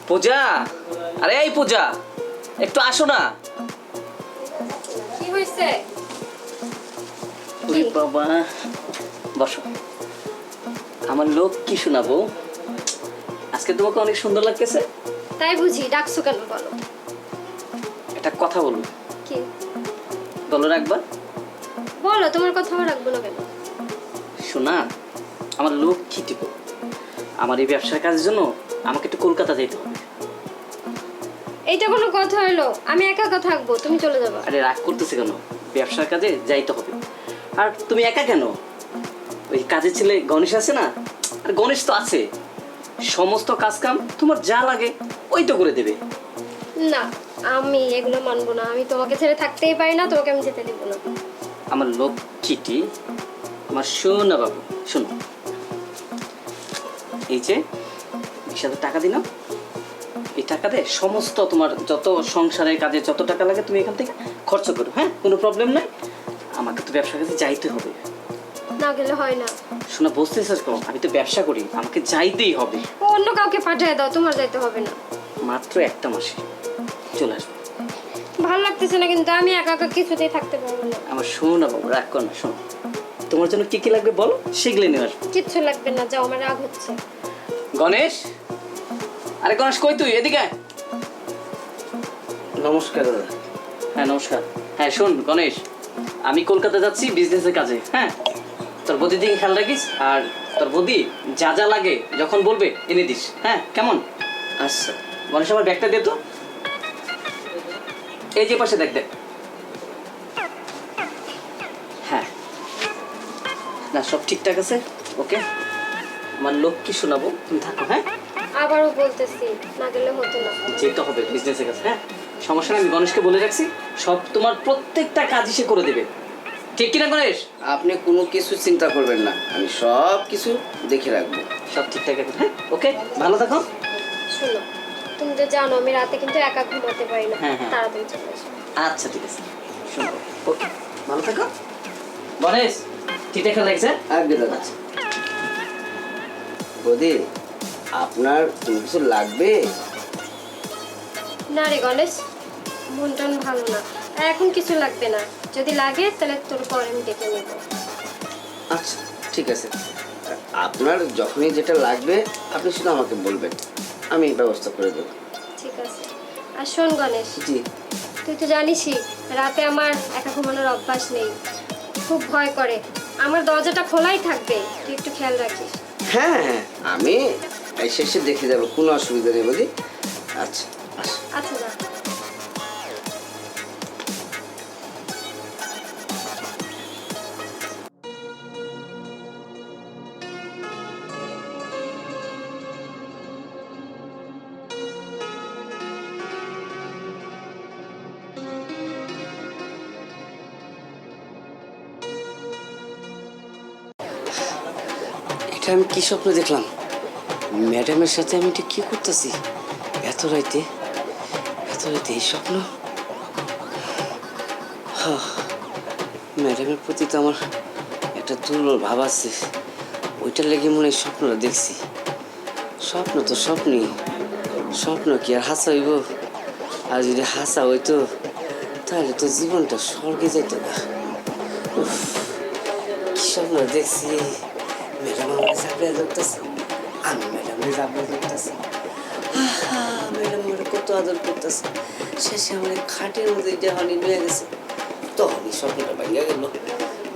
পূজা, আরে এই পূজা, একটু আসো না। কি হইছে? ওরে বাবা, বসো। আমার লোক কি শোনাবো, আজকে তোমাকে অনেক সুন্দর লাগতেছে। তাই বুঝি, ডাকছো কেন বলো? একটা কথা বলবো। কি? বলো রাখবা? বলো, তোমার কথা আমার রাখবো না কেন? শোনা, আমার লোক কি টিপ, আমার এই ব্যবসার কাজের জন্য আমাকে একটু কলকাতা যেতে হবে। এইটা কোনো কথা হলো? আমি একা একা থাকবো, তুমি চলে যাবে। আরে রাগ করতেছে কেন, ব্যবসার কাজে যাইতে হবে। আর তুমি একা কেন, ওই কাজের ছেলে গণেশ আছে না, আর গণেশ তো আছে, সমস্ত কাজ কাম তোমার যা লাগে ওই তো করে দেবে। না, আমি এগুলো মানবো না। আমি তোমাকে ছেড়ে থাকতেই পারি না, তোমাকে আমি যেতে দেবো না। আমার লোক চিঠি, আমার শোনা বাবু, শোনো, এই যে 20,000 টাকা দিলাম, এই টাকা দিয়ে সমস্ত তোমার যত সংসারের কাজে যত টাকা লাগে তুমি এখান থেকে খরচ করো, হ্যাঁ, কোনো প্রবলেম নাই। আমাকে তো ব্যবসার কাজে যাইতে হবে। না গেলে হয় না। শোনা, বুঝতেছিস কম, আমি তো ব্যবসা করি, আমাকে যাইতেই হবে। অন্য কাউকে পাঠিয়ে দাও, তোমার যাইতে হবে না। মাত্র একটা মাসে চলে আসবো। ভালো লাগতেছে না কিন্তু, আমি একা একা কিছুতেই থাকতে পারবো না। আমার শোনা বাবু, রাগ কর না, শোনো, তোমার জন্য কি কি লাগবে বলো, সেগুলো নিয়ে আসবো। কিচ্ছু লাগবে না, যাও, আমার রাগ হচ্ছে। গণেশ, আরে গণেশ কই তুই, এদিকে আয়। নমস্কার দাদা। হ্যাঁ নমস্কার। হ্যাঁ শোন গণেশ, আমি কলকাতা যাচ্ছি বিজনেসের কাজে, হ্যাঁ, তোর বদির দিকে খেয়াল রাখিস, আর তোর বদি যা যা লাগে যখন বলবে এনে দিস, হ্যাঁ, কেমন? আচ্ছা। গণেশ আমার ব্যাগটা দে তো, এই যে পাশে দেখ দেখ। হ্যাঁ, না সব ঠিকঠাক আছে, ওকে। আমার লোক কি শোনাবো, তুমি থাকো, হ্যাঁ। আবারও বলতেছি, না গেলে হতো না। যেতে হবে বিজনেসের কাছে, হ্যাঁ, সমস্যা নেই, আমি গণেশকে বলে রাখছি, সব তোমার প্রত্যেকটা কাজ সে করে দেবে, ঠিক কিনা গণেশ? আপনি কোনো কিছু চিন্তা করবেন না, আমি সব কিছু দেখে রাখবো। সব ঠিকঠাক আছে, হ্যাঁ, ওকে, ভালো থাকো। শোনো, তুমি তো জানো আমি রাতে কিন্তু একা ঘুমাতে পারি না। হ্যাঁ, হ্যাঁ। তাড়াতাড়ি চলে এসো। আচ্ছা ঠিক আছে, শোনো, ওকে, ভালো থাকো। গণেশ, ঠিকঠাক খেলা লাগছে? আগে দাদা। বৌদি, আপনার কোনো কিছু লাগবে? না রে গণেশ, মন টন ভালো না, এখন কিছু লাগবে না। যদি লাগে তাহলে তোর পরে আমি ডেকে নেব। আচ্ছা ঠিক আছে, আপনার যখনই যেটা লাগবে আপনি শুধু আমাকে বলবেন, আমি ব্যবস্থা করে দেবো। ঠিক আছে। আর শোন গণেশ, জি। তুই তো জানিসই রাতে আমার একা ঘুমানোর অভ্যাস নেই, খুব ভয় করে। আমার দরজাটা খোলাই থাকবে, তুই একটু খেয়াল রাখিস। হ্যাঁ হ্যাঁ, আমি এসে দেখে যাবো, কোনো অসুবিধা নেই বৌদি। আচ্ছা আচ্ছা। আচ্ছা যা। এটা আমি কি স্বপ্ন দেখলাম? ম্যাডামের সাথে আমি এটা কি করতেছি এত রাইতে, এত রাইতে এই স্বপ্ন? ম্যাডামের প্রতি তো আমার একটা দুর্বল ভাব আছে, ওইটার লেগে মনে হয় স্বপ্নটা দেখছি। স্বপ্ন তো স্বপ্নই, স্বপ্ন কি আর হাসা হইব? আর যদি হাসা হইতো তাহলে তো জীবনটা স্বর্গে যেত না। উফ, কি স্বপ্ন দেখছি! ম্যাডাম আমাকে চাপড়ে ধরতেছে, আমি ম্যাডামকে চাপড়ে ধরতেছি, ম্যাডাম আমার কত আদর করতেছে, শেষে আমার খাটের মধ্যে দেওয়ানি নিয়ে গেছে। তখনই স্বপ্নটা ভাঙিয়া গেল,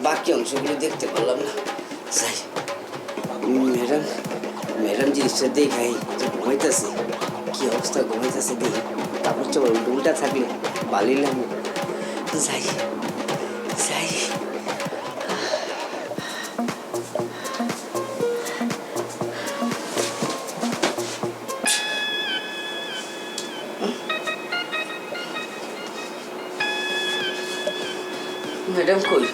বাকি অংশগুলো দেখতে পারলাম না। যাই, ম্যাডাম ম্যাডাম জিনিসটা দেখাই যে ঘুমাইতেছে, কি অবস্থা ঘুমাইতেছে দেখি, তারপর তো উল্টা থাকলে বালিলাম। যাই যাই। ম্যাডাম কই?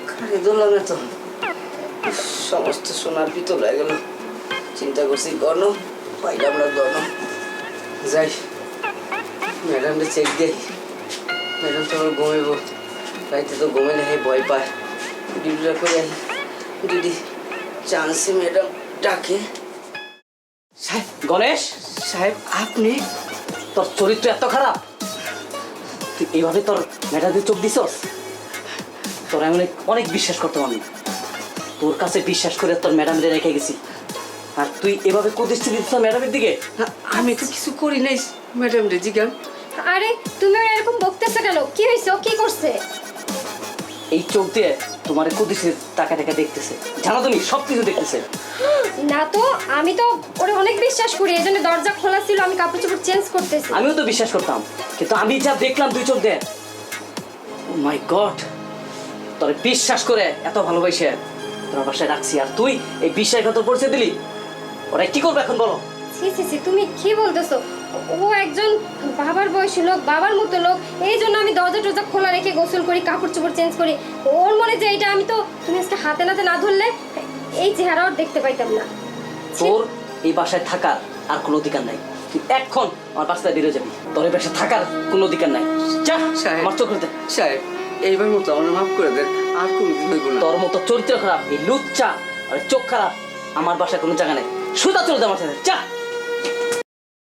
খালি দোলাম না তো, সমস্ত সোনার পিতল হয়ে গেল। চিন্তা করছি গণ পাইলাম না, গণ। যাই, ম্যাডামটা চেক দেই। ম্যাডাম তো আমার ঘুমাইব, রাইতে তো ঘুমে নেই, ভয় পায়। ডিউটিটা করে আই, যদি চান্সে ম্যাডাম ডাকে। সাহেব গণেশ, সাহেব আপনি তোর চরিত্র এত খারাপ, তুই এইভাবে তোর ম্যাডামদের চোখ দিছস? তোর আমি অনেক অনেক বিশ্বাস করতাম আমি, তোর কাছে বিশ্বাস করে তোর ম্যাডামদের রেখে গেছি, আর তুই এভাবে কুদৃষ্টি দিচ্ছ ম্যাডামের দিকে। না, আমি তো কিছু করি নাই ম্যাডাম রে জিগান। আরে তুমি ওর এরকম বকতেছো কেন? কি হয়েছে? ও কি করছে? এই চোখ দিয়ে তোমার কুদৃষ্টি টাকা টাকা দেখতেছে, জানো তুমি সব কিছু দেখতেছে। না তো, আমি তো ওরে অনেক বিশ্বাস করি, এই জন্য দরজা খোলা ছিল, আমি কাপড় চোপড় চেঞ্জ করতেছি। আমিও তো বিশ্বাস করতাম, কিন্তু আমি যা দেখলাম দুই চোখ দিয়ে, ও মাই গড, তোর বিশ্বাস করে এত ভালোবাসে তোর বাসায় রাখছি, আর তুই এই বিশ্বাসঘাতক পরিচয় দিলি। ওরা কি করবে এখন বলো? ছি ছি ছি, তুমি কি বলতেছো? ও একজন বাবার বয়সী লোক, বাবার মতো লোক, এই জন্য আমি দরজা টরজা খোলা রেখে গোসল করি, কাপড় চোপড় চেঞ্জ করি। ওর মনে যে এটা আমি তো, তুমি আজকে হাতে নাতে না ধরলে এই চেহারা ওর দেখতে পাইতাম না। তোর এই বাসায় থাকার আর কোনো অধিকার নাই, তুই এখন আমার বাসায় বেরো যাবি, তোর এই বাসায় থাকার কোনো অধিকার নাই, যা সাহেব। আমার চোখ হতে। সাহেব এইবার মতো আমার মাফ করে দেন, আর কোনোদিন হইব না। তোর মতো চরিত্র খারাপ, এই লুচ্চা আর চোখ খারাপ আমার বাসায় কোনো জায়গা নেই, সুদা চলে যা আমার সাথে, যা।